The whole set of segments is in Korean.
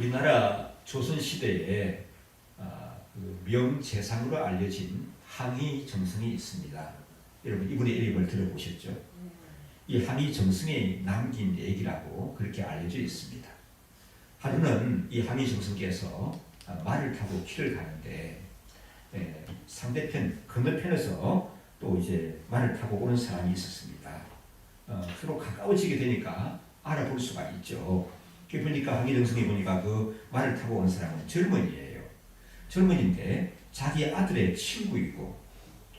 우리나라 조선시대에 그 명재상으로 알려진 항의정성이 있습니다. 여러분 이분의 이름을 들어보셨죠? 이 항의정성이 남긴 얘기라고 그렇게 알려져 있습니다. 하루는 이 항의정성께서 말을 타고 길을 가는데 상대편 건너편에서 또 이제 말을 타고 오는 사람이 있었습니다. 서로 가까워지게 되니까 알아볼 수가 있죠. 보니까 항의정성이 보니까 그 말을 타고 온 사람은 젊은이에요. 젊은인데 자기 아들의 친구이고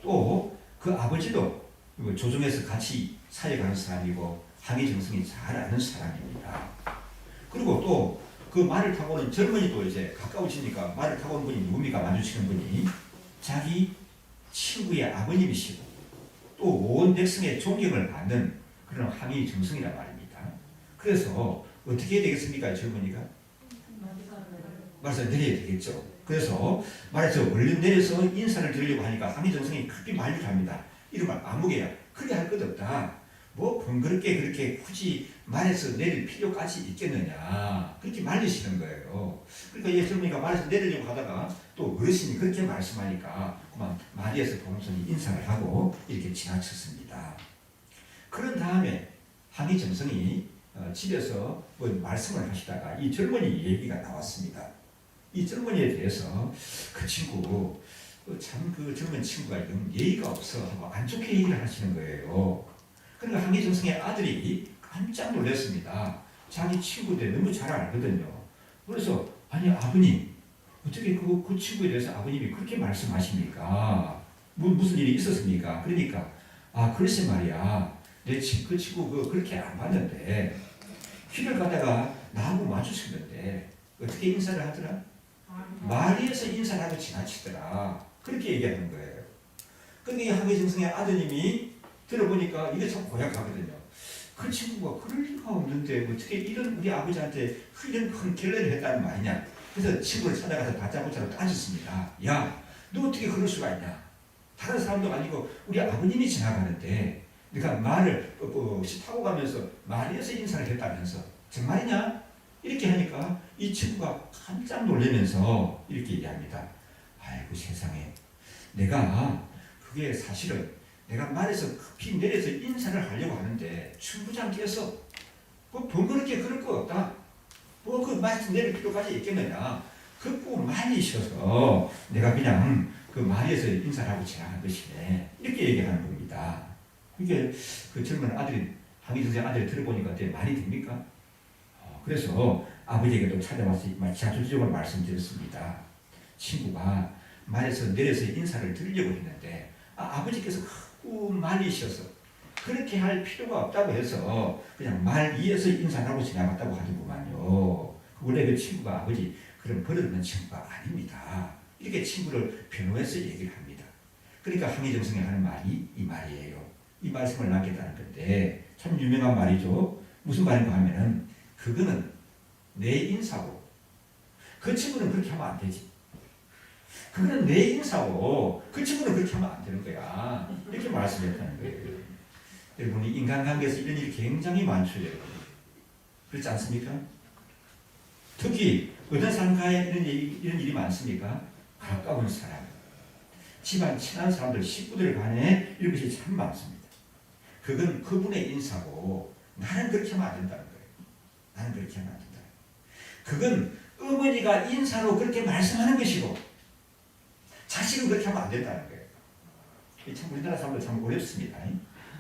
또 그 아버지도 조정에서 같이 살아가는 사람이고 항의정성이 잘 아는 사람입니다. 그리고 또 그 말을 타고 오는 젊은이도 이제 가까워지니까 말을 타고 오는 분이 누굽니까? 마주치는 분이 자기 친구의 아버님이시고 또 온 백성의 존경을 받는 그런 항의정성이란 말입니다. 그래서 어떻게 해야 되겠습니까? 젊은이가? 말해서 내려야 되겠죠. 그래서 말해서 얼른 내려서 인사를 드리려고 하니까 항의정성이 크게 말을 합니다. 이런 말 아무개야. 그게 할 것 없다. 뭐 번거롭게 그렇게 굳이 말해서 내릴 필요까지 있겠느냐. 그렇게 말리시는 거예요. 그러니까 이 젊은이가 말해서 내리려고 하다가 또 어르신이 그렇게 말씀하니까 그만 마리에서 봉선이 인사를 하고 이렇게 지나쳤습니다. 그런 다음에 항의정성이 집에서 뭐 말씀을 하시다가 이 젊은이 얘기가 나왔습니다. 이 젊은이에 대해서 그 친구 참 그 젊은 친구가 예의가 없어 하고 안 좋게 얘기를 하시는 거예요. 그러니까 항의정성의 아들이 깜짝 놀랐습니다. 자기 친구들 너무 잘 알거든요. 그래서 아니 아버님 어떻게 그 친구에 대해서 아버님이 그렇게 말씀하십니까? 무슨 일이 있었습니까? 그러니까 글쎄 말이야 그 친구 그렇게 안 봤는데 길을 가다가 나하고 마주쳤는데 어떻게 인사를 하더라? 마리에서 인사를 하고 지나치더라. 그렇게 얘기하는 거예요. 근데 이 항의정성의 아드님이 들어보니까 이게 참 고약하거든요. 그 친구가 그럴 리가 없는데 어떻게 이런 우리 아버지한테 이런 큰 결례를 했다는 말이냐. 그래서 친구를 찾아가서 다짜고짜로 따졌습니다. 야, 너 어떻게 그럴 수가 있냐. 다른 사람도 아니고 우리 아버님이 지나가는데 네가 말을 타고 가면서 마리에서 인사를 했다면서 정말이냐? 이렇게 하니까 이 친구가 깜짝 놀라면서 이렇게 얘기합니다. 아이고 세상에 내가 그게 사실은 내가 말에서 급히 내려서 인사를 하려고 하는데 충부장께서 뭐 번거롭게 그럴 거 없다. 뭐 그 말씀 내릴 필요까지 있겠느냐. 급고 말이셔서 내가 그냥 그 말에서 인사를 하고 지나간 것이네. 이렇게 얘기하는 겁니다. 이게 그 젊은 아들이 항의정성의 아들이 들어보니까 되게 말이 됩니까? 그래서 아버지에게도 찾아와서 자주적으로 말씀드렸습니다. 친구가 말에서 내려서 인사를 드리려고 했는데 아버지께서 자꾸 말리셔서 그렇게 할 필요가 없다고 해서 그냥 말 위에서 인사를 하고 지나갔다고 하더구만요. 원래 그 친구가 아버지 그런 버릇없는 친구가 아닙니다. 이렇게 친구를 변호해서 얘기를 합니다. 그러니까 항의정성이 하는 말이 이 말이에요. 이 말씀을 남겼다는 건데 참 유명한 말이죠. 무슨 말인가 하면은 그거는 내 인사고 그 친구는 그렇게 하면 안 되지. 그거는 내 인사고 그 친구는 그렇게 하면 안 되는 거야. 이렇게 말씀했다는 거예요. 여러분이 인간관계에서 이런 일이 굉장히 많죠. 여러분. 그렇지 않습니까? 특히 어떤 상가에 이런 일이 많습니까? 가까운 사람, 집안 친한 사람들, 식구들 간에 이런 것이 참 많습니다. 그건 그분의 인사고 나는 그렇게 하면 안 된다는 거예요. 나는 그렇게 하면 안 된다. 그건 어머니가 인사로 그렇게 말씀하는 것이고 자식은 그렇게 하면 안 된다는 거예요. 참 우리나라 사람들 참 어렵습니다.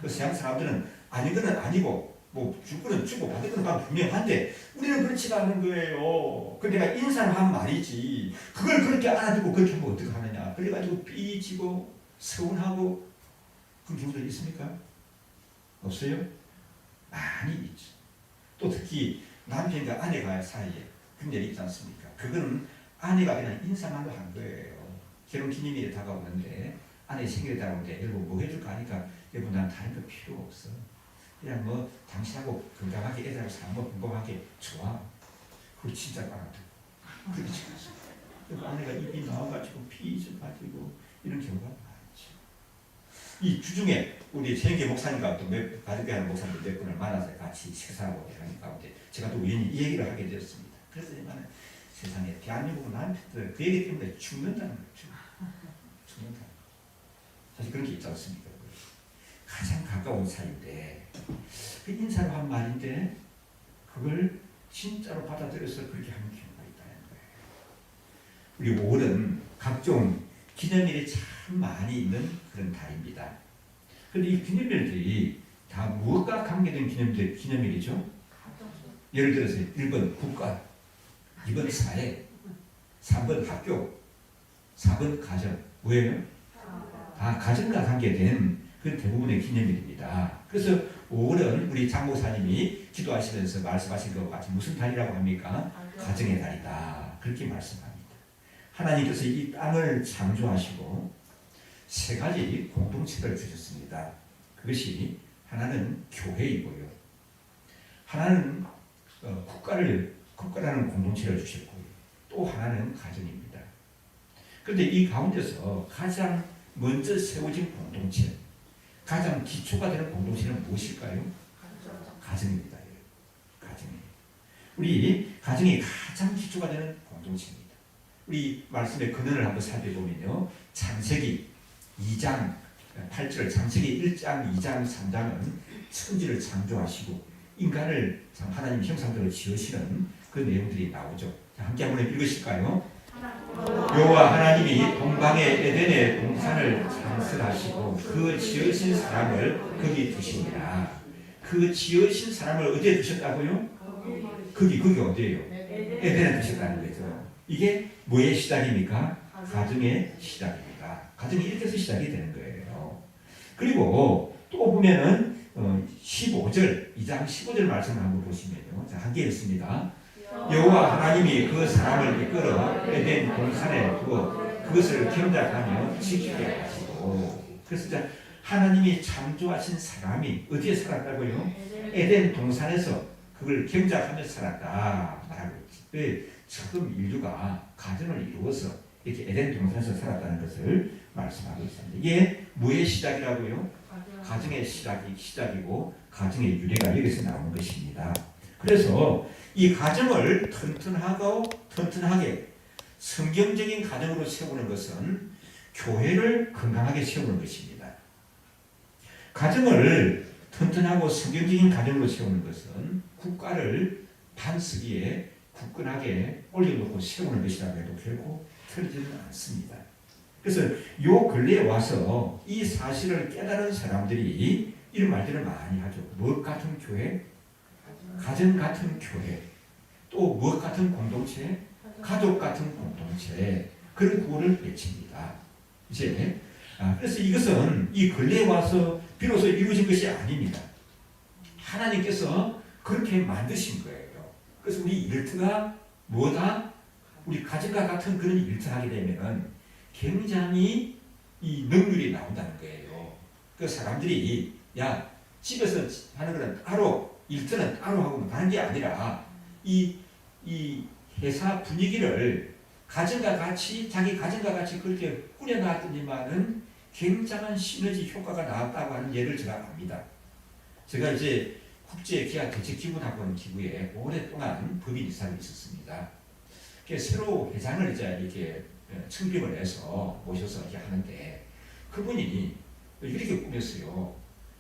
그 서양 사람들은 아니거는 아니고 뭐 주거는 주고 받을 거는 분명한데 우리는 그렇지가 않은 거예요. 그 내가 인사를 하면 말이지 그걸 그렇게 알아두고 그렇게 하면 어떻게 하느냐. 그래가지고 삐지고 서운하고 그런 경우들 있습니까? 없어요? 많이 있죠. 또 특히 남편과 아내가 사이에 그런 일이 있지 않습니까? 그거는 아내가 그냥 인사말로 한 거예요. 결혼 기념일이 다가오는데 아내 생일이 다가오는데 여러분 뭐 해줄까 하니까 여러분 난 다른 거 필요 없어. 그냥 뭐 당신하고 건강하게 애들하고 사는 거 건강하게 좋아. 그걸 진짜 알아듣고 그렇게 지냈어. 그래서 아내가 입이 나와가지고 피져가지고 이런 경우가 많죠. 이 주중에 우리 최영계 목사님과 또 가족회 하는 목사님들 몇 분을 만나서 같이 식사하고 이러는 가운데 제가 또 우연히 이 얘기를 하게 되었습니다. 그래서 세상에 대한민국은 남편들 그 얘기 때문에 죽는다는 거죠. 죽는다. 사실 그런 게 있지 않습니까? 가장 가까운 사이인데 그 인사로 한 말인데 그걸 진짜로 받아들여서 그렇게 하는 경우가 있다는 거예요. 우리 5월은 각종 기념일이 참 많이 있는 그런 달입니다. 그런데 이 기념일들이 다 무엇과 관계된 기념일이죠? 예를 들어서 1번 국가, 2번 사회, 3번 학교, 4번 가정. 왜요? 다 가정과 관계된 그 대부분의 기념일입니다. 그래서 5월은 우리 장 목사님이 기도하시면서 말씀하신 것과 같이 무슨 달이라고 합니까? 가정의 달이다. 그렇게 말씀합니다. 하나님께서 이 땅을 창조하시고 세 가지 공동체를 주셨습니다. 그것이 하나는 교회이고요. 하나는 국가라는 공동체를 주셨고요. 또 하나는 가정입니다. 그런데 이 가운데서 가장 먼저 세워진 공동체, 가장 기초가 되는 공동체는 무엇일까요? 가정입니다. 가정이에요. 우리 가정이 가장 기초가 되는 공동체입니다. 우리 말씀의 근원을 한번 살펴보면요. 창세기 2장 8절, 창세기 1장, 2장, 3장은 천지를 창조하시고 인간을 하나님 형상대로 지으시는 그 내용들이 나오죠. 자, 함께 한번 읽으실까요? 여호와 하나님이 동방의 에덴의 동산을 창설하시고 그 지으신 사람을 거기 두시니라. 그 지으신 사람을 어디에 두셨다고요? 거기 어디예요? 에덴에 두셨다는 거죠. 이게 뭐의 시작입니까? 가정의 시작입니다. 가정이 이렇게 해서 시작이 되는 거예요. 그리고 또 보면은 15절, 2장 15절 말씀을 한번 보시면요. 자, 함께 읽습니다. 여호와 하나님이 그 사람을 이끌어 에덴 동산에 두어 그것을 경작하며 지키게 하시고. 그래서 하나님이 창조하신 사람이 어디에 살았다고요? 에덴 동산에서 그걸 경작하며 살았다 말하고 있지. 처음 인류가 가정을 이루어서 이렇게 에덴 동산에서 살았다는 것을 말씀하고 있습니다. 이게 뭐의 시작이라고요? 가정의 시작이고 가정의 유래가 여기서 나오는 것입니다. 그래서 이 가정을 튼튼하게 성경적인 가정으로 세우는 것은 교회를 건강하게 세우는 것입니다. 가정을 튼튼하고 성경적인 가정으로 세우는 것은 국가를 반석 위에 굳건하게 올려놓고 세우는 것이라고 해도 결코 틀리지는 않습니다. 그래서 요 근래에 와서 이 사실을 깨달은 사람들이 이런 말들을 많이 하죠. 무엇 같은 교회? 가정 같은 교회. 또 무엇 같은 공동체? 가족 같은 공동체. 그런 구호를 외칩니다. 이제 그래서 이것은 이 근래에 와서 비로소 이루어진 것이 아닙니다. 하나님께서 그렇게 만드신 거예요. 그래서 우리 일터가 뭐다? 우리 가정과 같은 그런 일터하게 되면은 굉장히 이 능률이 나온다는 거예요. 그 사람들이 야 집에서 하는 거는 따로 일터는 따로 하고 하는 게 아니라 이 회사 분위기를 가정과 같이 자기 가정과 같이 그렇게 꾸려놨더니만은 굉장한 시너지 효과가 나왔다고 하는 예를 제가 압니다. 제가 이제 국제기아대책기구학원 기구에 오랫동안 법인 이사를 있었습니다. 새로 회장을 이제 이렇게 청빙을 해서 모셔서 이렇게 하는데 그분이 이렇게 꾸몄어요.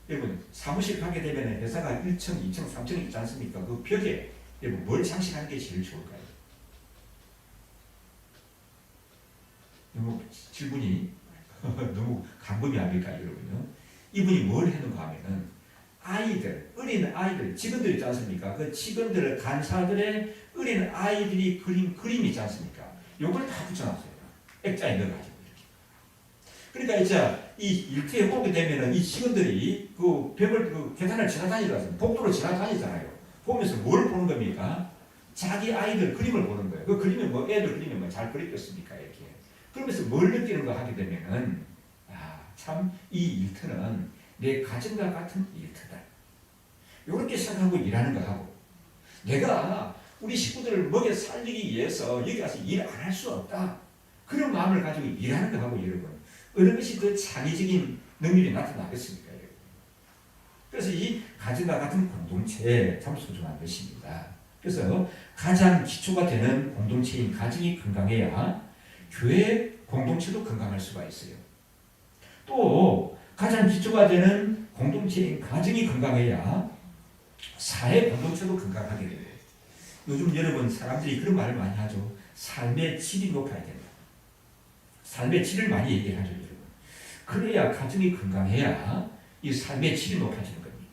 여러분 사무실 가게 되면 회사가 1층, 2층, 3층 있지 않습니까? 그 벽에 여러분 뭘 장식하는 게 제일 좋을까요? 너무 질문이 너무 간범위합니까 여러분요? 이분이 뭘 했는가 하면은 어린 아이들, 직원들 있지 않습니까? 그 직원들, 간사들의 어린 아이들이 그린 그림 있지 않습니까? 요걸 다 붙여놨어요. 액자에 넣어가지고 이렇게. 그러니까 이제 이 일터에 오게 되면은 이 직원들이 그 벽을 그 계단을 지나다니잖아요. 복도로 지나다니잖아요. 보면서 뭘 보는 겁니까? 자기 아이들 그림을 보는 거예요. 그 그림이 뭐 애들 그림이 뭐 잘 그렸겠습니까? 이렇게. 그러면서 뭘 느끼는 거 하게 되면은 참 이 일터는 내 가정과 같은 일터다. 이렇게 생각하고 일하는 거 하고 내가 우리 식구들을 먹여 살리기 위해서 여기 와서 일 안 할 수 없다. 그런 마음을 가지고 일하는 거 하고 여러분 어느 것이 더 창의적인 능력이 나타나겠습니까? 여러분. 그래서 이 가정과 같은 공동체 참 소중한 것입니다. 그래서 가장 기초가 되는 공동체인 가정이 건강해야 교회 공동체도 건강할 수가 있어요. 또 가장 기초가 되는 공동체인 가정이 건강해야 사회 공동체도 건강하게 돼요. 요즘 여러분 사람들이 그런 말을 많이 하죠. 삶의 질이 높아야 된다. 삶의 질을 많이 얘기하죠, 여러분. 그래야 가정이 건강해야 이 삶의 질이 높아지는 겁니다.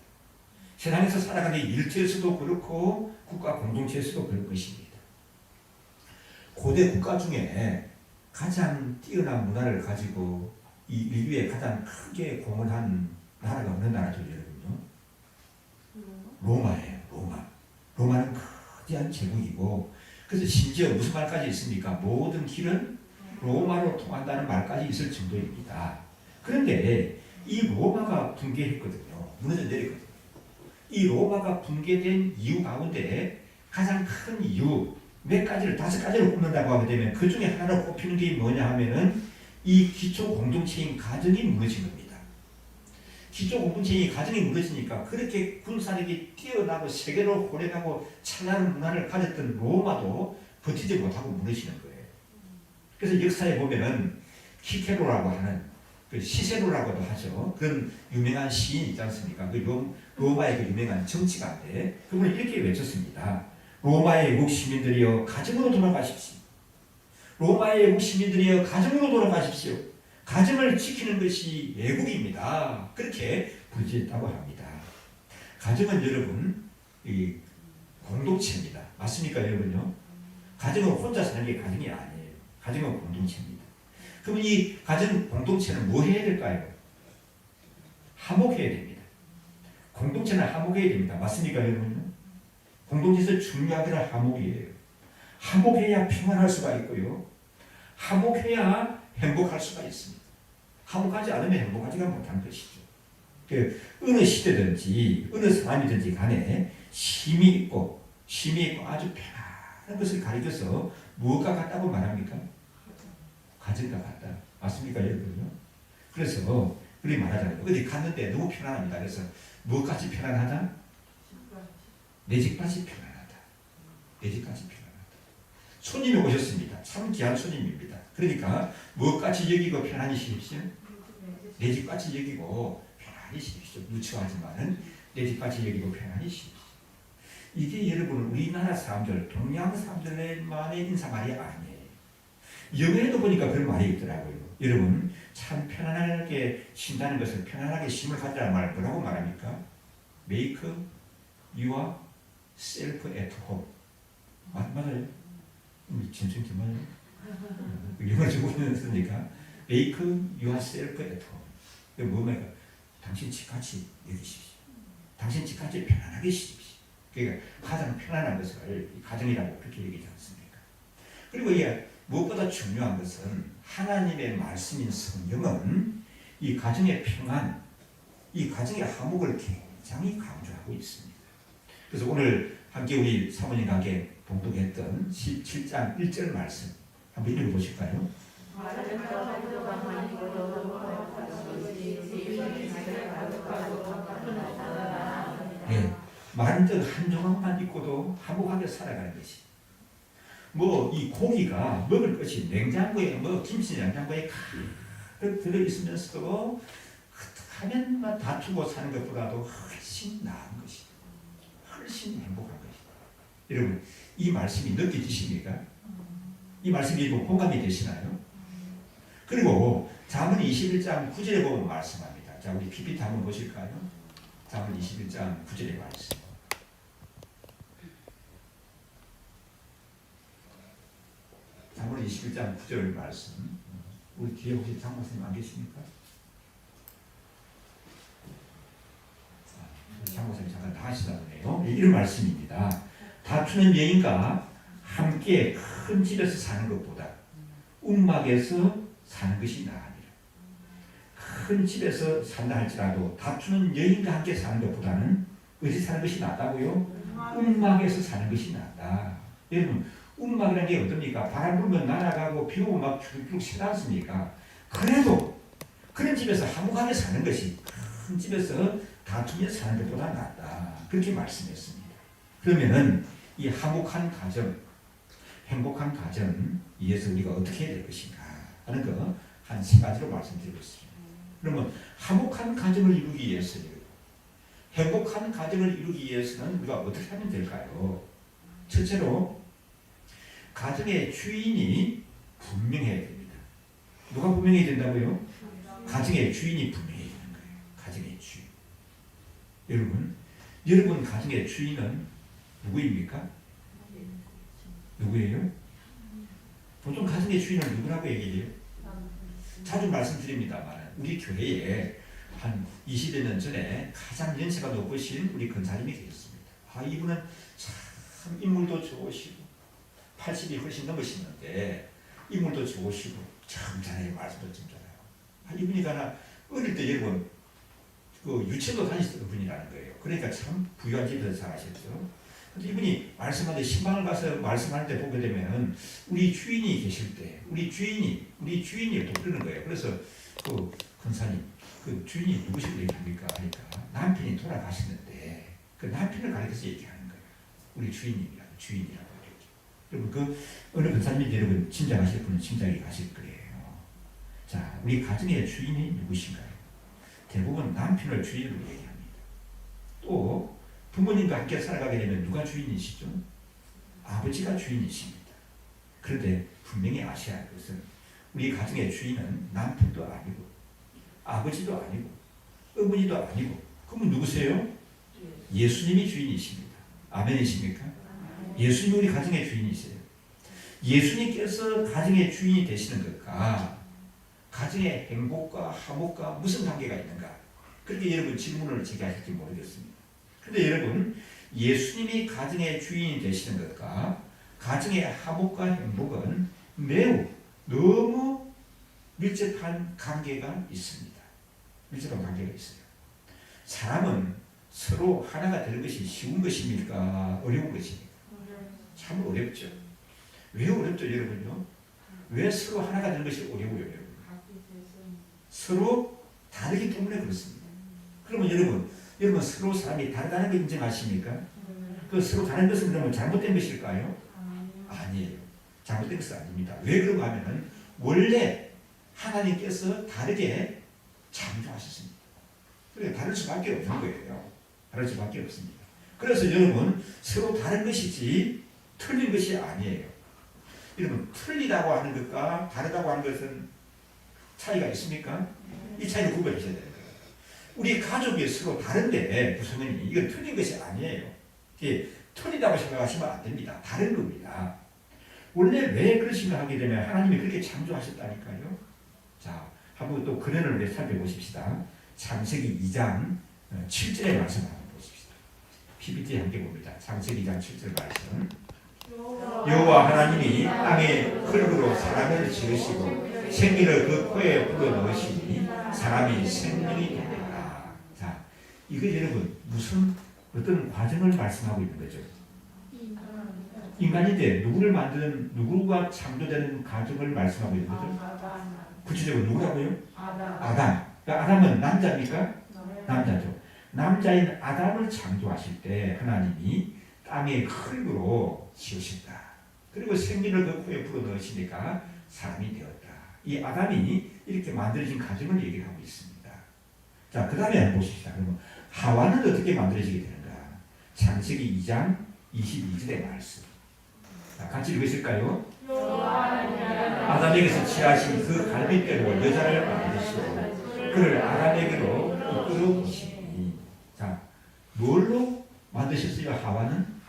세상에서 살아가는 일터에서도 그렇고 국가 공동체에서도 그럴 것입니다. 고대 국가 중에 가장 뛰어난 문화를 가지고 이 인류에 가장 크게 공헌한 나라가 어느 나라죠, 여러분요? 로마예요. 로마는 거대한 제국이고, 그래서 심지어 무슨 말까지 있습니까? 모든 길은 로마로 통한다는 말까지 있을 정도입니다. 그런데 이 로마가 붕괴했거든요. 무너져 내렸거든요. 이 로마가 붕괴된 이유 가운데 가장 큰 이유 몇 가지를 5가지를 꼽는다고 하게 되면 그 중에 하나로 꼽히는 게 뭐냐 하면은 이 기초 공동체인 가정이 무너진 겁니다. 기초 공동체인 가정이 무너지니까 그렇게 군사력이 뛰어나고 세계로 호령하고 찬란한 문화를 가졌던 로마도 버티지 못하고 무너지는 거예요. 그래서 역사에 보면은 키케로라고 하는 그 시세로라고도 하죠. 그런 유명한 시인이 있지 않습니까? 그 로마의 그 유명한 정치가인데 그분은 이렇게 외쳤습니다. 로마의 외국 시민들이여 가정으로 돌아가십시오. 로마의 외국 시민들이여 가정으로 돌아가십시오. 가정을 지키는 것이 애국입니다. 그렇게 부르짖었다고 합니다. 가정은 여러분 이 공동체입니다. 맞습니까, 여러분요? 가정은 혼자 사는 게 가정이 아니에요. 가정은 공동체입니다. 그러면 이 가정 공동체는 뭐 해야 될까요? 화목해야 됩니다. 공동체는 화목해야 됩니다. 맞습니까, 여러분요? 공동체에서 중요한 게 화목이에요. 화목해야 평안할 수가 있고요. 화목해야 행복할 수가 있습니다. 화목하지 않으면 행복하지가 못하는 것이죠. 어느 시대든지 어느 사람이든지 간에 힘이 있고 아주 편안한 것을 가리켜서 무엇과 같다고 말합니까? 가정과 같다. 맞습니까, 여러분요? 그래서 우리 말하자면 어디 갔는데 너무 편안합니다. 그래서 무엇까지 편안하다? 내 집까지 편안하다. 내 집까지 편안하다. 손님이 오셨습니다. 참 귀한 손님입니다. 그러니까 무엇까지 여기고 편안히 쉬십시오. 내 집까지 여기고 편안히 쉬십시오. 누추하지만은 내 집까지 여기고 편안히 쉬십시오. 이게 여러분 우리나라 사람들, 동양 사람들만의 인사말이 아니에요. 영어에도 보니까 그런 말이 있더라고요. 여러분 참 편안하게 쉰다는 것을 편안하게 쉼을 갖다는 말 뭐라고 말합니까? Make yourself at home. 맞아요? 진짜 맞아요? 영어를 좀 보면서니까 Make yourself at home. 이게 뭡니까? 당신 집같이 여기십시오. 당신 집같이 편안하게 쉬십시오. 그러니까 가장 편안한 것을 가정이라고 그렇게 얘기하지 않습니까? 그리고 무엇보다 중요한 것은 하나님의 말씀인 성경은 이 가정의 평안, 이 가정의 화목을 굉장히 강조하고 있습니다. 그래서 오늘 함께 우리 사모님과 함께 봉독했던 17장 1절 말씀 한번 읽어보실까요? 네, 만든 한 조각만 입고도 화목하게 살아가는 것이. 이 고기가 먹을 것이 냉장고에 김치 냉장고에 가득 들어 있으면서도 하면 다투고 사는 것보다도 훨씬 나은 것이, 훨씬 행복한 것이. 여러분 이 말씀이 느껴지십니까? 이 말씀이 공감이 되시나요? 그리고 잠언 21장 9절에 보면 말씀합니다. 자, 우리 PPT 한번 보실까요? 잠언 21장 9절의 말씀. 잠언 21장 9절 말씀. 우리 뒤에 혹시 장모님 안 계십니까? 장모님 잠깐 나가시다 보네요. 이런 말씀입니다. 다투는 여인과 함께 큰 집에서 사는 것보다 움막에서 사는 것이 나으니라. 큰 집에서 산다 할지라도 다투는 여인과 함께 사는 것보다는 어디 사는 것이 낫다고요? 움막에서 사는 것이 낫다. 여러분 움막이라는 게 어떻습니까? 바람 불면 날아가고 비 오면 막 쭉쭉 새지 않습니까? 그래도 그런 집에서 화목하게 사는 것이 큰 집에서 다투며 사는 것보다 낫다. 그렇게 말씀했습니다. 그러면은 이 화목한 가정, 행복한 가정 위해서 우리가 어떻게 해야 될 것인가 하는 거 한 세 가지로 말씀드리겠습니다. 그러면 화목한 가정을 이루기 위해서요, 행복한 가정을 이루기 위해서는 우리가 어떻게 하면 될까요? 첫째로 가정의 주인이 분명해야 됩니다. 누가 분명해야 된다고요? 가정의 주인이 분명해야 되는 거예요. 가정의 주인. 여러분 가정의 주인은 누구입니까? 누구예요? 보통 가정의 주인은 누구라고 얘기해요? 자주 말씀드립니다만 우리 교회에 한 20여 년 전에 가장 연세가 높으신 우리 권사님이 계셨습니다. 이분은 참 인물도 좋으시고 80이 훨씬 넘으시는데 인물도 좋으시고 참 잘해요. 말씀도 참 잘해요. 이분이 가나 어릴 때 여러분 그 유치원도 다니셨던 분이라는 거예요. 그러니까 참 부유한 집에서 자라셨죠. 근데 이분이 말씀하는데 신방을 가서 말씀할 때 보게 되면 우리 주인이 계실 때 우리 주인이 또 그러는 거예요. 그래서 그 권사님 그 주인이 누구시고 얘기합니까? 하니까 남편이 돌아가셨는데 그 남편을 가리켜서 얘기하는 거예요. 우리 주인이라고 이렇게. 여러분 그 어느 권사님이 여러분 짐작하실 분은 짐작이 가실 거예요. 자, 우리 가정의 주인이 누구신가요? 대부분 남편을 주인으로 얘기합니다. 또 부모님과 함께 살아가게 되면 누가 주인이시죠? 아버지가 주인이십니다. 그런데 분명히 아셔야 할 것은 우리 가정의 주인은 남편도 아니고 아버지도 아니고 어머니도 아니고 그러면 누구세요? 예수님이 주인이십니다. 아멘이십니까? 예수님이 우리 가정의 주인이세요. 예수님께서 가정의 주인이 되시는 것과 가정의 행복과 화목과 무슨 관계가 있는가? 그렇게 여러분 질문을 제게 하실지 모르겠습니다. 그런데 여러분 예수님이 가정의 주인이 되시는 것과 가정의 화목과 행복은 매우 너무 밀접한 관계가 있습니다. 밀접한 관계가 있어요. 사람은 서로 하나가 되는 것이 쉬운 것입니까? 어려운 것입니까? 참 어렵죠. 왜 어렵죠, 여러분요? 왜 서로 하나가 되는 것이 어려워요, 여러분? 서로 다르기 때문에 그렇습니다. 그러면 여러분 서로 사람이 다르다는 걸 인정하십니까? 그 서로 다른 것은 그러면 잘못된 것일까요? 아니에요. 잘못된 것은 아닙니다. 왜 그런가 하면은 원래 하나님께서 다르게 창조하셨습니다. 그러니까 다를 수밖에 없는 거예요. 다를 수밖에 없습니다. 그래서 여러분 서로 다른 것이지 틀린 것이 아니에요. 여러분 틀리다고 하는 것과 다르다고 하는 것은 차이가 있습니까? 이 차이를 구별하셔야 돼요. 우리 가족이 서로 다른데 구성원이 이건 틀린 것이 아니에요. 이게 틀리다고 생각하시면 안 됩니다. 다른 겁니다. 원래 왜 그러신가 하게 되면 하나님이 그렇게 창조하셨다니까요. 자, 한번 또 근원을 살펴보십시다. 창세기 2장 7절의 말씀 한번 보십시다. PPT에 함께 봅니다. 창세기 2장 7절 말씀. 여호와 하나님이 땅에 흙으로 사람을 지으시고 생기를 그 코에 불어넣으시니 사람이 생명이 되니라. 자, 이거 여러분 무슨 어떤 과정을 말씀하고 있는 거죠? 인간인데 누구가 창조되는 과정을 말씀하고 있는 거죠? 구체적으로 누구라고요? 아담. 그러니까 아담은 남자입니까? 남자죠. 남자인 아담을 창조하실 때 하나님이 땅의 흙으로 지으셨다. 그리고 생기를 그 코에 불어넣으시니까 사람이 되었다. 이 아담이 이렇게 만들어진 과정을 얘기를 하고 있습니다. 자, 그 다음에 한번 보십시다. 그러면 하와는 어떻게 만들어지게 되는가? 창세기 2장 22절의 말씀. 자, 같이 읽으실까요? 아담에게서 취하신 그 갈빗대로 여자를 만드시고 그를 아담에게로 이끌어 보시니. 자, 뭘로 만드셨어요? 하와는?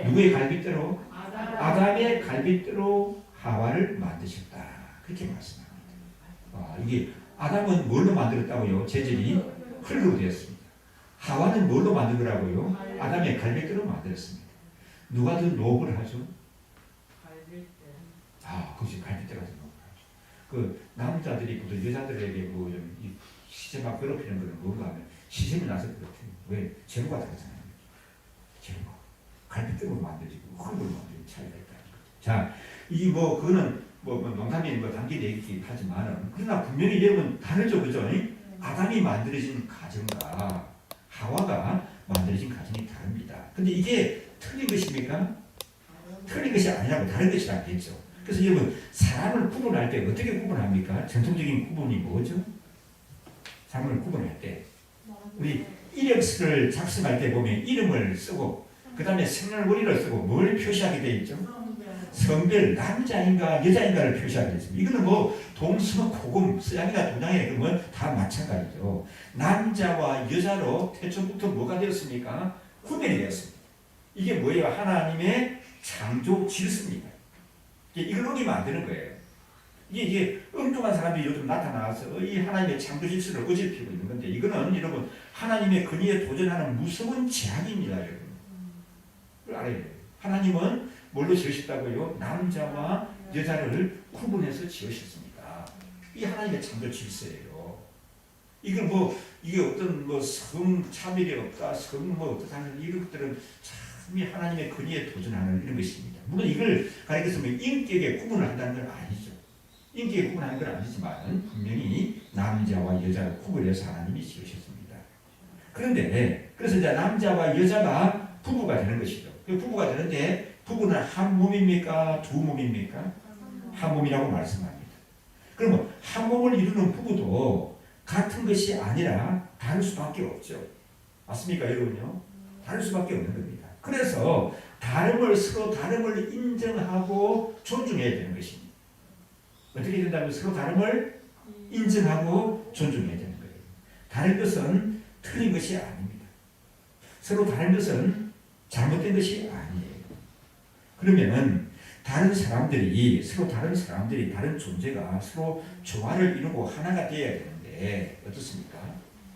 누구의 갈빗대로? 아담의 갈빗대로 하와를 만드셨다. 그렇게 말씀합니다. 이게 아담은 뭘로 만들었다고요? 재질이 흙으로 되었습니다. 하와는 뭘로 만든 거라고요? 아담의 갈빗대로 만들었습니다. 누가 더 노업을 하죠? 그것이 갈빗대가 더 노업을 하죠. 그 남자들이 보통 여자들에게 뭐좀 시세만 괴롭히는 거는 뭔가 하면 시샘이 나서 그렇대요. 왜? 재료가 다르잖아요. 재료가 갈빗대로 만들어지고 흙으로 만들어지고 차이가 있다는 거죠. 자, 이 그거는 농담이 단기 얘기긴 하지만은 그러나 분명히 내용은 다르죠, 그죠? 아담이 만들어진 가정과 하와가 만들어진 가정이 다릅니다. 근데 이게 틀린 것입니까? 틀린 것이 아니라고 다른 것이라겠죠. 그래서 여러분 사람을 구분할 때 어떻게 구분합니까? 전통적인 구분이 뭐죠? 사람을 구분할 때 우리 이력서를 작성할 때 보면 이름을 쓰고 그 다음에 생년월일을 쓰고 뭘 표시하게 돼 있죠? 성별 남자인가 여자인가를 표시하게 됐습니다. 이거는 뭐 동서고금 서양이나 동양이나 그러면 다 마찬가지죠. 남자와 여자로 태초부터 뭐가 되었습니까? 구별이 되었습니다. 이게 뭐예요? 하나님의 창조 질서입니다. 이걸 어기면 안 되는 거예요. 이게 엉뚱한 사람들이 요즘 나타나서 이 하나님의 창조 질서를 어지럽히고 있는 건데 이거는 여러분 하나님의 권위에 도전하는 무서운 재앙입니다. 여러분. 그걸 알아야 돼요. 하나님은 뭘로 지으셨다고요? 남자와 여자를 구분해서 지으셨습니다. 이 하나님의 창조 질서예요. 이건 뭐 이게 어떤 뭐 성차별이 없다, 성뭐 어떻다 이런 것들은 참이 하나님의 권위에 도전하는 이런 것입니다. 물론 이걸 가리켜서 인격에 구분을 한다는 건 아니죠. 인격에 구분하는 건 아니지만 분명히 남자와 여자를 구분해서 하나님이 지으셨습니다. 그런데 그래서 이제 남자와 여자가 부부가 되는 것이죠. 그 부부가 되는데 부부는 한 몸입니까? 두 몸입니까? 한 몸이라고 말씀합니다. 그러면 한 몸을 이루는 부부도 같은 것이 아니라 다를 수밖에 없죠. 맞습니까, 여러분요? 다를 수밖에 없는 겁니다. 그래서 서로 다름을 인정하고 존중해야 되는 것입니다. 어떻게 된다면 서로 다름을 인정하고 존중해야 되는 거예요. 다른 것은 틀린 것이 아닙니다. 서로 다른 것은 잘못된 것이 아니에요. 그러면은 다른 사람들이 다른 존재가 서로 조화를 이루고 하나가 되어야 되는데 어떻습니까?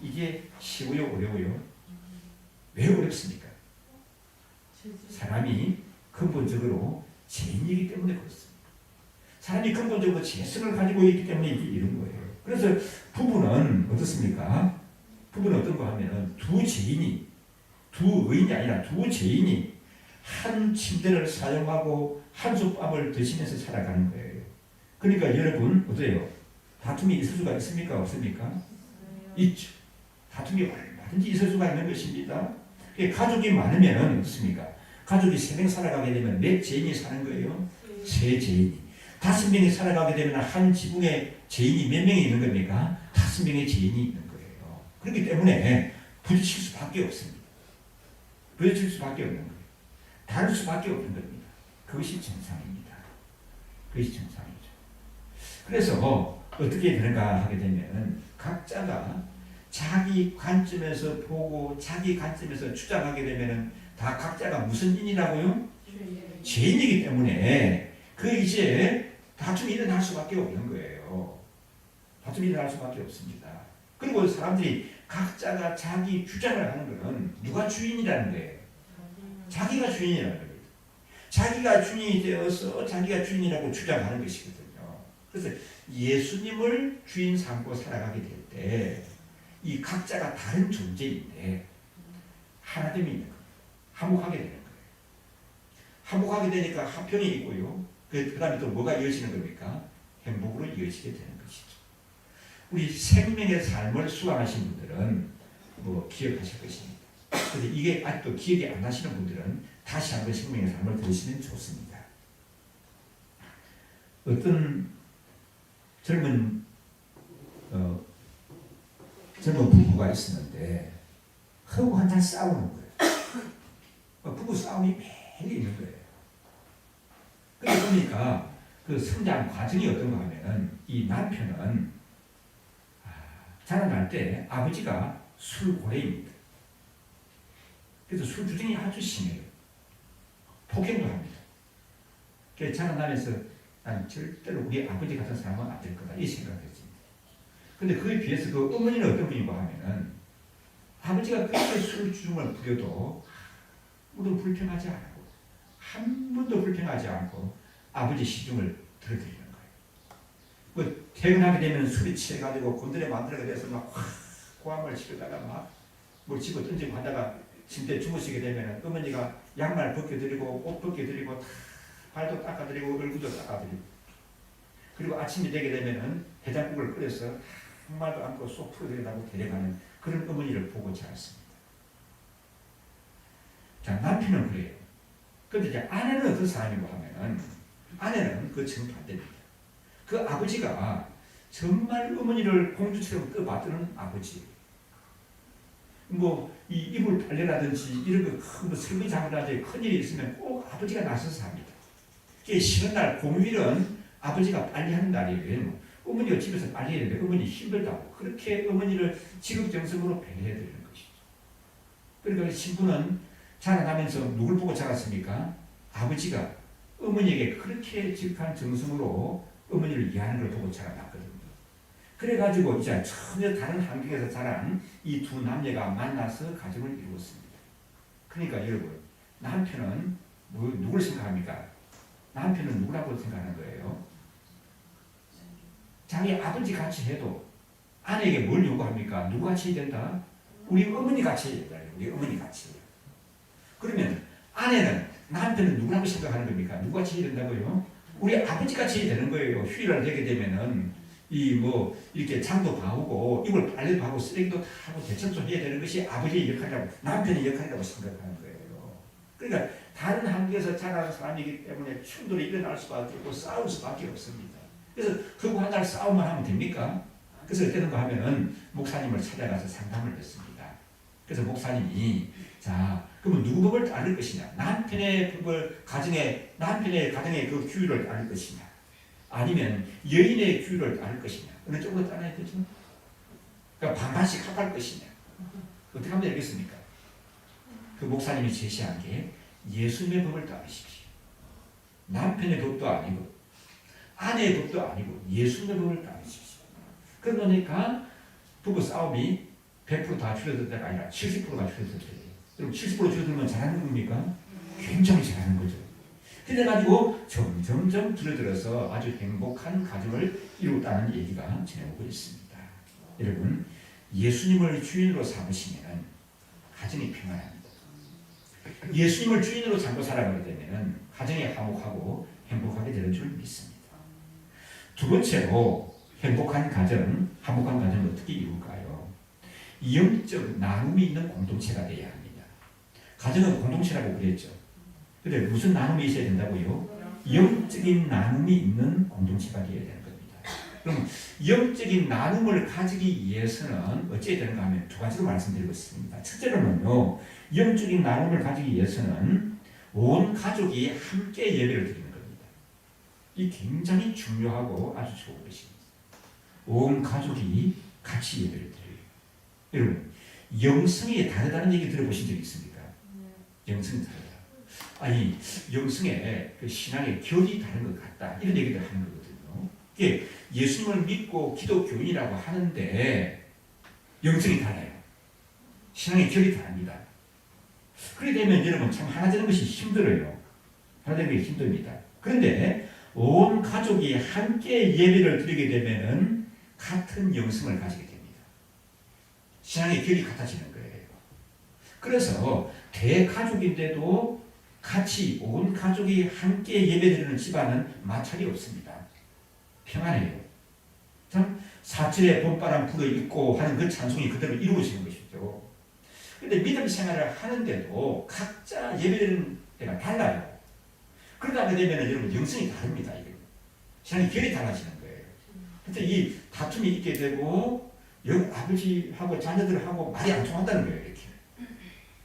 이게 쉬워요, 어려워요? 왜 어렵습니까? 사람이 근본적으로 죄인이기 때문에 그렇습니다. 사람이 근본적으로 죄성을 가지고 있기 때문에 이게 이런 거예요. 그래서 부부는 어떻습니까? 부부는 어떤 거 하면은 두 의인이 아니라 두 죄인이 한 침대를 사용하고 한 솥밥을 드시면서 살아가는 거예요. 그러니까 여러분 어때요? 다툼이 있을 수가 있습니까? 없습니까? 있죠. 다툼이 얼마든지 있을 수가 있는 것입니다. 가족이 많으면 어떻습니까? 가족이 3명 살아가게 되면 몇 죄인이 사는 거예요? 3죄인이. 5명이 살아가게 되면 한 지붕에 죄인이 몇 명이 있는 겁니까? 5명의 죄인이 있는 거예요. 그렇기 때문에 부딪힐 수밖에 없습니다. 부딪힐 수밖에 없는 거예요. 다를 수밖에 없는 겁니다. 그것이 정상입니다. 그것이 정상이죠. 그래서 어떻게 되는가 하게 되면 각자가 자기 관점에서 보고 자기 관점에서 주장하게 되면 다 각자가 무슨 인이라고요? 죄인이기 때문에 이제 다툼이 일어날 수밖에 없는 거예요. 다툼이 일어날 수밖에 없습니다. 그리고 사람들이 각자가 자기 주장을 하는 것은 누가 주인이라는 거예요. 자기가 주인이라는 겁니다. 자기가 주인이 되어서 자기가 주인이라고 주장하는 것이거든요. 그래서 예수님을 주인 삼고 살아가게 될 때 이 각자가 다른 존재인데 하나됨이 있는 거예요. 화목하게 되는 거예요. 화목하게 되니까 화평이 있고요. 그 다음에 또 뭐가 이어지는 겁니까? 행복으로 이어지게 되는 것이죠. 우리 생명의 삶을 수강하신 분들은 뭐 기억하실 것입니다. 그런데 이게 아직도 기억이 안 나시는 분들은 다시 한번 생명의 삶을 들으시면 좋습니다. 어떤 젊은 부부가 있었는데 서로 한참 싸우는 거예요. 부부 싸움이 매일 있는 거예요. 그러다 보니까 그 성장 과정이 어떤가 하면 이 남편은 자라날 때 아버지가 술고래입니다. 그래서 술 주정이 아주 심해요. 폭행도 합니다. 그래서 자라나면서 난 절대로 우리 아버지 같은 사람은 안 될 거다 이 생각을 했습니다. 근데 그에 비해서 그 어머니는 어떤 분인가 하면은 아버지가 그렇게 술 주정을 부려도 아무도 불평하지 않고 한 번도 불평하지 않고 아버지 시중을 들어드리는 거예요. 뭐 퇴근하게 되면 술이 취해가지고 곤드레 만들어가 돼서 막 고함을 치르다가 막 뭘 집어 던지고 하다가 침대에 주무시게 되면 어머니가 양말 벗겨드리고 옷 벗겨드리고 발도 닦아드리고 얼굴도 닦아드리고 그리고 아침이 되게 되면 해장국을 끓여서 한 말도 않고 쏙 풀어드린다고 데려가는 그런 어머니를 보고 자랐습니다. 자, 남편은 그래요. 근데 이제 아내는 어떤 사람이고 하면은 아내는 그 정반대입니다. 그 아버지가 정말 어머니를 공주처럼 떠받드는 아버지. 뭐 이 이불 빨래라든지 이런 거뭐 설거지 작업이라든지 큰일이 있으면 꼭 아버지가 나서서 합니다. 이게 쉬는 날 공휴일은 아버지가 빨래하는 날이에요. 어머니가 집에서 빨래해야 되는데 어머니 힘들다고 그렇게 어머니를 지극정성으로 배려해 드리는 것이죠. 그러니까 신부는 자라나면서 누굴 보고 자랐습니까? 아버지가 어머니에게 그렇게 지극한 정성으로 어머니를 이해하는 걸 보고 자라났거든요. 그래가지고 이제 전혀 다른 환경에서 자란 이 두 남녀가 만나서 가정을 이루었습니다. 그러니까 여러분, 남편은 누굴 생각합니까? 남편은 누구라고 생각하는 거예요? 자기 아버지 같이 해도 아내에게 뭘 요구합니까? 누구 같이 해야 된다? 우리 어머니 같이 해야 된다. 우리 어머니 같이. 그러면 아내는 남편은 누구라고 생각하는 겁니까? 누구 같이 해야 된다고요? 우리 아버지 같이 해야 되는 거예요. 휴일을 되게 되면은 이렇게 장도 봐오고 이걸 빨래도 하고 쓰레기도 다 하고 대청소 해야 되는 것이 아버지의 역할이라고 남편의 역할이라고 생각하는 거예요. 그러니까 다른 환경에서 자라는 사람이기 때문에 충돌이 일어날 수밖에 없고 싸울 수밖에 없습니다. 그래서 그거 하나를 싸움만 하면 됩니까? 그래서 어떻게 되는가 하면은 목사님을 찾아가서 상담을 했습니다. 그래서 목사님이 자 그러면 누구 법을 따를 것이냐? 남편의 가정의 그 규율을 따를 것이냐? 아니면 여인의 규율을 따를 것이냐? 어느 쪽으로 따라야 되죠? 그러니까 반반씩 합할 것이냐? 어떻게 하면 되겠습니까? 그 목사님이 제시한 게 예수님의 법을 따르십시오. 남편의 법도 아니고 아내의 법도 아니고 예수님의 법을 따르십시오. 그러니까 부부 싸움이 100%다 줄어들 때가 아니라 70%가 줄어들 때예요. 그럼 70% 줄어들면 잘하는 겁니까? 굉장히 잘하는 거죠. 그래가지고 점점점 줄어들어서 아주 행복한 가정을 이루었다는 얘기가 전해오고 있습니다. 여러분, 예수님을 주인으로 삼으시면 가정이 평안합니다. 예수님을 주인으로 삼고 살아가게 되면 가정이 화목하고 행복하게 되는 줄 믿습니다. 두 번째로 행복한 가정, 화목한 가정을 어떻게 이룰까요? 영적 나눔이 있는 공동체가 되어야 합니다. 가정은 공동체라고 그랬죠. 근데 무슨 나눔이 있어야 된다고요? 영적인 나눔이 있는 공동체가 되어야 되는 겁니다. 그럼 영적인 나눔을 가지기 위해서는 어찌해야 되는가 하면 두 가지로 말씀드리고 있습니다. 첫째로는요, 영적인 나눔을 가지기 위해서는 온 가족이 함께 예배를 드리는 겁니다. 이 굉장히 중요하고 아주 좋은 것입니다. 온 가족이 같이 예배를 드려요. 여러분, 영성이 다르다는 얘기 들어보신 적 있습니까? 영성이 다르다. 아니, 영성의 그 신앙의 결이 다른 것 같다. 이런 얘기를 하는 거거든요. 이게 예수님을 믿고 기독교인이라고 하는데 영성이 달라요. 신앙의 결이 다릅니다. 그렇게 되면 여러분 참 하나 되는 것이 힘들어요. 하나 되는 것이 힘듭니다. 그런데 온 가족이 함께 예배를 드리게 되면은 같은 영성을 가지게 됩니다. 신앙의 결이 같아지는 거예요. 그래서 대가족인데도 같이 온 가족이 함께 예배드리는 집안은 마찰이 없습니다. 평안해요. 참 사철의 봄바람 불어있고 하는 그 찬송이 그대로 이루어지는 것이죠. 그런데 믿음 생활을 하는데도 각자 예배드리는 때가 달라요. 그러다 되면 여러분 영성이 다릅니다. 이게 신앙의 결이 달라지는 거예요. 그래서 이 다툼이 있게 되고 아버지하고 자녀들하고 말이 안 통한다는 거예요. 이렇게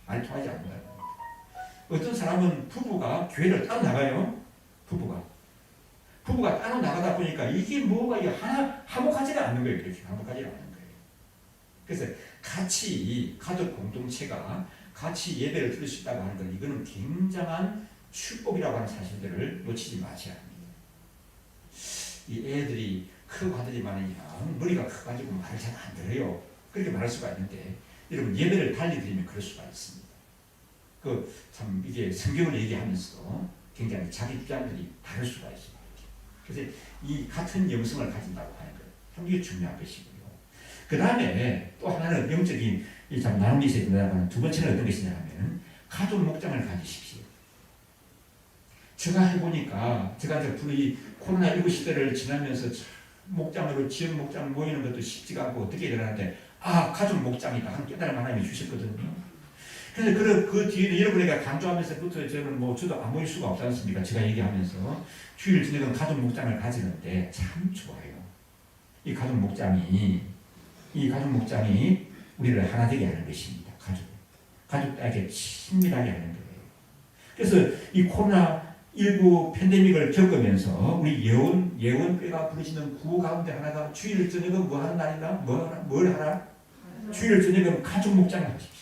말이 통하지 않는다. 어떤 사람은 부부가 교회를 따로 나가요. 부부가 따로 나가다 보니까 이게 뭐가 하나 화목하지가 않는 거예요. 이렇게 화목하지가 않는 거예요. 그래서 같이 가족 공동체가 같이 예배를 드릴 수 있다고 하는 건 이거는 굉장한 축복이라고 하는 사실들을 놓치지 마셔야 합니다. 이 애들이 크고 하더니만 머리가 커가지고 말을 잘 안 들어요. 그렇게 말할 수가 있는데 여러분 예배를 달리 드리면 그럴 수가 있습니다. 참 이게 성경을 얘기하면서 굉장히 자기 주장들이 다를 수가 있습니다. 그래서 이 같은 영성을 가진다고 하는 것, 참 이게 중요한 것이고요. 그 다음에 또 하나는 영적인 참 나눔이 있어야 된다고 하는 두 번째는 어떤 것이냐 하면 가족 목장을 가지십시오. 제가 해보니까 제가 이제 이 코로나19 시대를 지나면서 목장으로 지역 목장 모이는 것도 쉽지가 않고 어떻게 일어나는데 가족 목장이다 하는 깨달음 하나님이 주셨거든요. 그래서 그 뒤에는 여러분에게 강조하면서부터 저는 뭐 저도 안 모일 수가 없지 않습니까? 제가 얘기하면서 주일 저녁은 가족 목장을 가지는데 참 좋아요. 이 가족 목장이 우리를 하나 되게 하는 것입니다. 가족에게 친밀하게 하는 거예요. 그래서 이 코로나19 팬데믹을 겪으면서 우리 예원회가 부르시는 구호 가운데 하나가 주일 저녁은 뭐 하는 날인가? 뭘 하라? 주일 저녁은 가족 목장을 하십시오.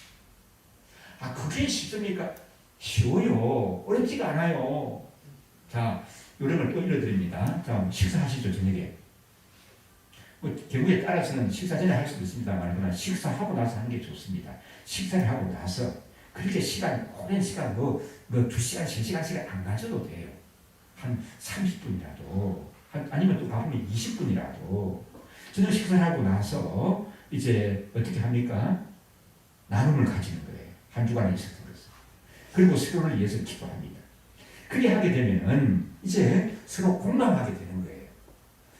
그게 쉽습니까? 쉬워요. 어렵지가 않아요. 자, 요령을 또 알려드립니다. 자, 식사하시죠, 저녁에. 경우에 따라서는 식사 전에 할 수도 있습니다만, 그러나 식사하고 나서 하는 게 좋습니다. 식사를 하고 나서, 그렇게 오랜 시간, 2시간, 3시간씩 안 가져도 돼요. 한 30분이라도, 아니면 또 바쁘면 20분이라도, 저녁 식사를 하고 나서, 이제 어떻게 합니까? 나눔을 가지는 거예요. 한 주간에 있었던 것을. 그리고 서로를 위해서 기도합니다. 그렇게 하게 되면은 이제 서로 공감하게 되는 거예요.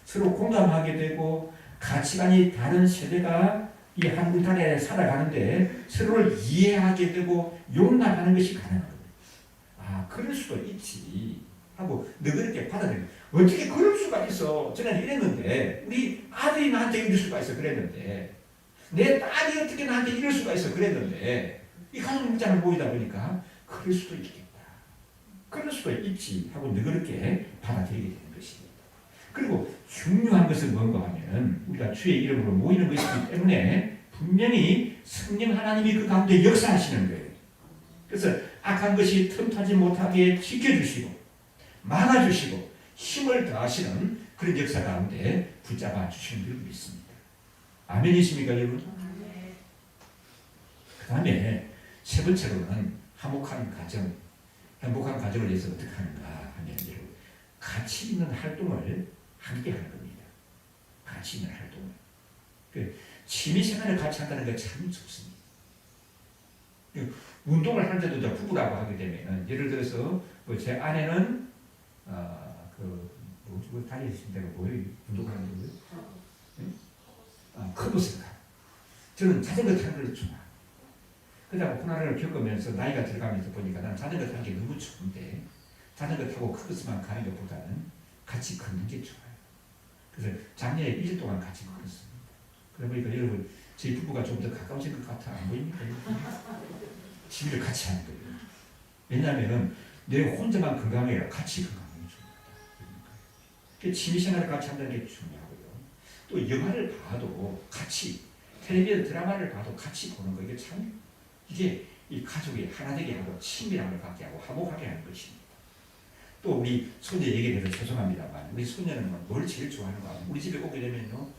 서로 공감하게 되고 가치관이 다른 세대가 이 한 울타리에 살아가는데 서로를 이해하게 되고 용납하는 것이 가능한 거예요. 그럴 수도 있지 하고 너그럽게 받아들여요. 어떻게 그럴 수가 있어? 저는 이랬는데 우리 아들이 나한테 이럴 수가 있어 그랬는데 내 딸이 어떻게 나한테 이럴 수가 있어 그랬는데 이 가족 목장을 모이다 보니까 그럴 수도 있겠다. 그럴 수도 있지 하고 너그럽게 받아들이게 되는 것입니다. 그리고 중요한 것은 뭔가 하면 우리가 주의 이름으로 모이는 것이기 때문에 분명히 성령 하나님이 그 가운데 역사하시는 거예요. 그래서 악한 것이 틈타지 못하게 지켜주시고 막아주시고 힘을 더하시는 그런 역사 가운데 붙잡아 주시는 줄 믿습니다. 아멘이십니까 여러분? 그 다음에 세 번째로는 행복한 가정을 위해서 어떻게 하는가 하면 여러분 가치 있는 활동을 함께 하는 겁니다. 가치 있는 활동을. 취미생활을 같이 한다는 게 참 좋습니다. 운동을 할 때도 부부라고 하게 되면 예를 들어서 제 아내는 다니시는 데가 뭐예요? 운동하는 거예요? 커브스를 가요. 저는 자전거 타는 걸 좋아해요. 그러다 코로나를 겪으면서 나이가 들어가면서 보니까 난 자전거 타는 게 너무 좋은데 자전거 타고 커브스만 가는 것보다는 같이 걷는 게 좋아요. 그래서 작년에 일주일 동안 같이 걸었습니다. 그러다 보니까 여러분 저희 부부가 좀 더 가까워진 것 같아 안 보입니까? 취미를 같이 하는 거예요. 왜냐하면 내 혼자만 건강해야 같이 건강하는 게 중요하다. 취미생활을 같이 한다는 게 중요하고요. 또 영화를 봐도 같이 텔레비전 드라마를 봐도 같이 보는 거 이게 이 가족이 하나 되게 하고 친밀함을 갖게 하고 화목하게 하는 것입니다. 또 우리 손녀 얘기에 대해서 죄송합니다만 우리 손녀는 뭘 제일 좋아하는가 하면 우리 집에 오게 되면요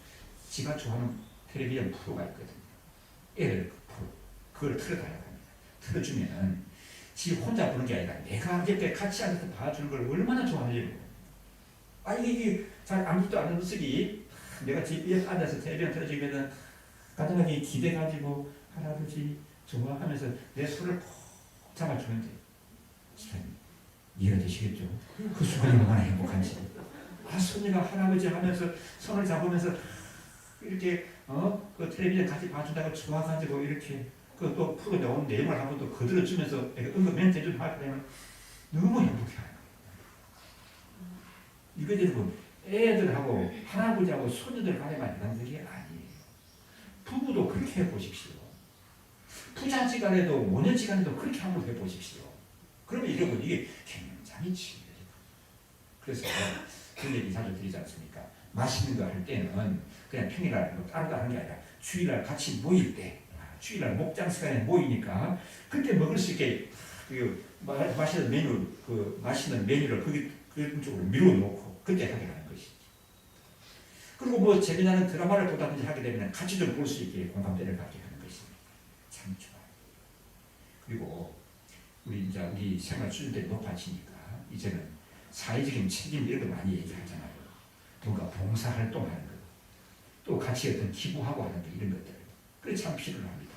지가 좋아하는 텔레비전 프로가 있거든요. 애들 프로 그걸 틀어달라고 합니다. 틀어주면 지 혼자 보는 게 아니라 내가 옆에 같이 앉아서 봐주는 걸 얼마나 좋아하는지 이게 잘 아무것도 안 하는 모습이 내가 집 옆에 앉아서 텔레비전 틀어주면은 가정하게 기대가지고 할아버지 좋아하면서 내 손을 꼭 잡아주는데 이해가 되시겠죠? 그 순간이 얼마나 행복한지. 손녀가 할아버지 하면서 손을 잡으면서 이렇게 그 텔레비전 같이 봐준다고 좋아가지고 이렇게 그 또 프로 나온 내용을 한번 또 거들어주면서 응급 멘트 해주는 할 때는 너무 행복해요. 이거 여러분 애들하고 할아버지하고 손녀들 간에만 해당되는 게 아니에요. 부부도 그렇게 해보십시오. 부자지간에도 모녀지간에도 그렇게 한번 해보십시오. 그러면 여러분 이게 굉장히 치밀해요. 그래서 그런 얘기 자주 드리지 않습니까? 맛있는 거 할 때는 그냥 평일날 따로 하는 게 아니라 주일날 같이 모일 때 주일날 목장 시간에 모이니까 그때 먹을 수 있게 맛있는 메뉴를 그런 쪽으로 밀어놓고 그때 하게 하는 것이지. 그리고 재미나는 드라마를 보다든지 하게 되면 같이 좀 볼 수 있게 공감대를 갖게 하는 것입니다. 참 좋아요. 그리고 우리 생활 수준들이 높아지니까 이제는 사회적인 책임 이런 거 많이 얘기하잖아요. 뭔가 봉사활동하는 것, 또 같이 어떤 기부하고 하는 것 이런 것들, 그게 참 필요합니다.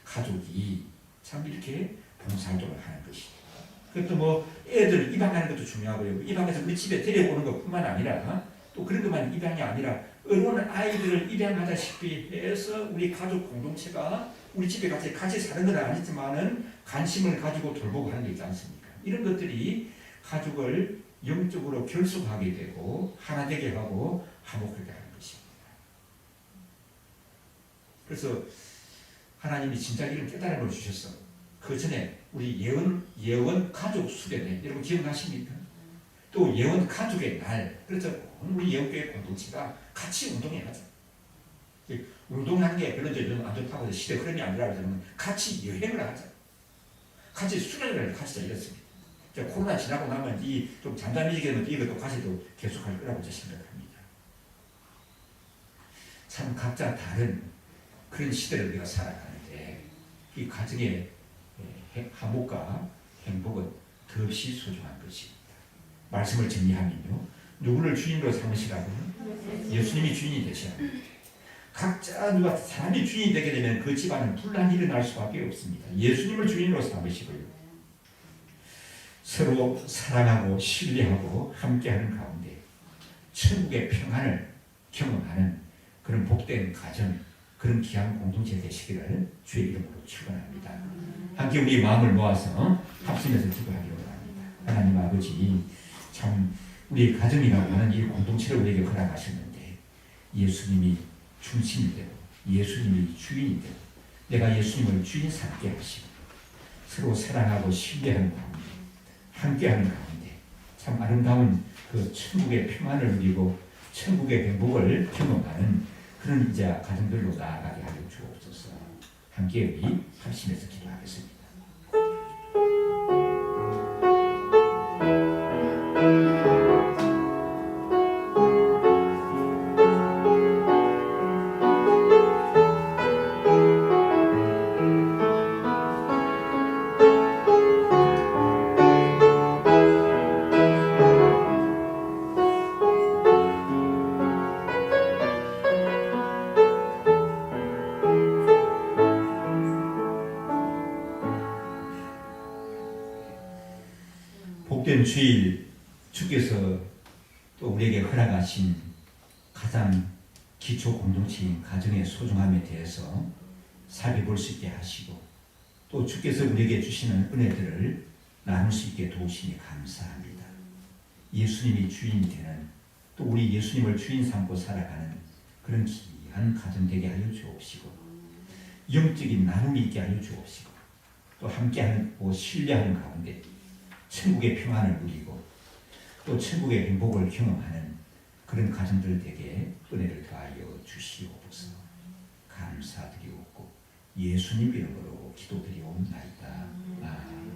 가족이 참 이렇게 봉사활동을 하는 것이. 그것도 애들 입양하는 것도 중요하고요. 입양해서 우리 집에 데려오는 것뿐만 아니라 또 그런 것만 입양이 아니라 어려운 아이들을 입양하다시피 해서 우리 가족 공동체가 우리 집에 같이 사는 건 아니지만은 관심을 가지고 돌보고 하는 게 있지 않습니까? 이런 것들이 가족을 영적으로 결속하게 되고 하나 되게 하고 화목하게 하는 것입니다. 그래서 하나님이 진짜 이런 깨달음을 주셨어. 그 전에 우리 예언 가족 수련회 여러분 기억나십니까? 또 예언 가족의 날. 그래서 우리 예언교회 공동체가 같이 운동해야 하죠. 운동하는 게 별로 안 좋다고 해서 시대 흐름이 아니라 그러면 같이 여행을 하자. 같이 수련을 같이 이렇습니다. 코로나 지나고 나면 이 좀 잠잠해지게 되면 이것도 같이 또 계속할 거라고 생각합니다. 참 각자 다른 그런 시대를 우리가 살아가는데 이 가정의 화목과 행복은 더없이 소중한 것입니다. 말씀을 정리하면요. 누구를 주인으로 삼으시라고요? 예수님이 주인이 되셔야 합니다. 각자 누가 사람이 주인이 되게 되면 그 집안은 분란이 일어날 수밖에 없습니다. 예수님을 주인으로 삼으시고요. 서로 사랑하고 신뢰하고 함께하는 가운데 천국의 평안을 경험하는 그런 복된 가정, 그런 귀한 공동체 되시기를 주의 이름으로 축원합니다. 함께 우리 마음을 모아서 합심해서 기도하기로 합니다. 하나님 아버지, 참 우리 가정이라고 하는 이 공동체를 우리에게 허락하셨는데 예수님이 중심이 되고 예수님이 주인이 되고 내가 예수님을 주인 삼게 하시고 서로 사랑하고 신뢰하는 가운데 함께하는 가운데 참 아름다운 그 천국의 평안을 누리고 천국의 행복을 경험하는 그런 이제 가정들로 나아가게 하여 주옵소서. 함께 우리 합심해서 기도하겠습니다. 복된 주일 주께서 또 우리에게 허락하신 가장 기초 공동체인 가정의 소중함에 대해서 살펴볼 수 있게 하시고 또 주께서 우리에게 주시는 은혜들을 나눌 수 있게 도우시니 감사합니다. 예수님이 주인이 되는 또 우리 예수님을 주인 삼고 살아가는 그런 귀한 가정 되게 하여 주옵시고 영적인 나눔이 있게 하여 주옵시고 또 함께하고 신뢰하는 가운데 천국의 평안을 누리고 또 천국의 행복을 경험하는 그런 가정들 되게 은혜를 더하여 주시옵소서. 감사드리옵고 예수님 이름으로 기도드리옵나이다. 아멘.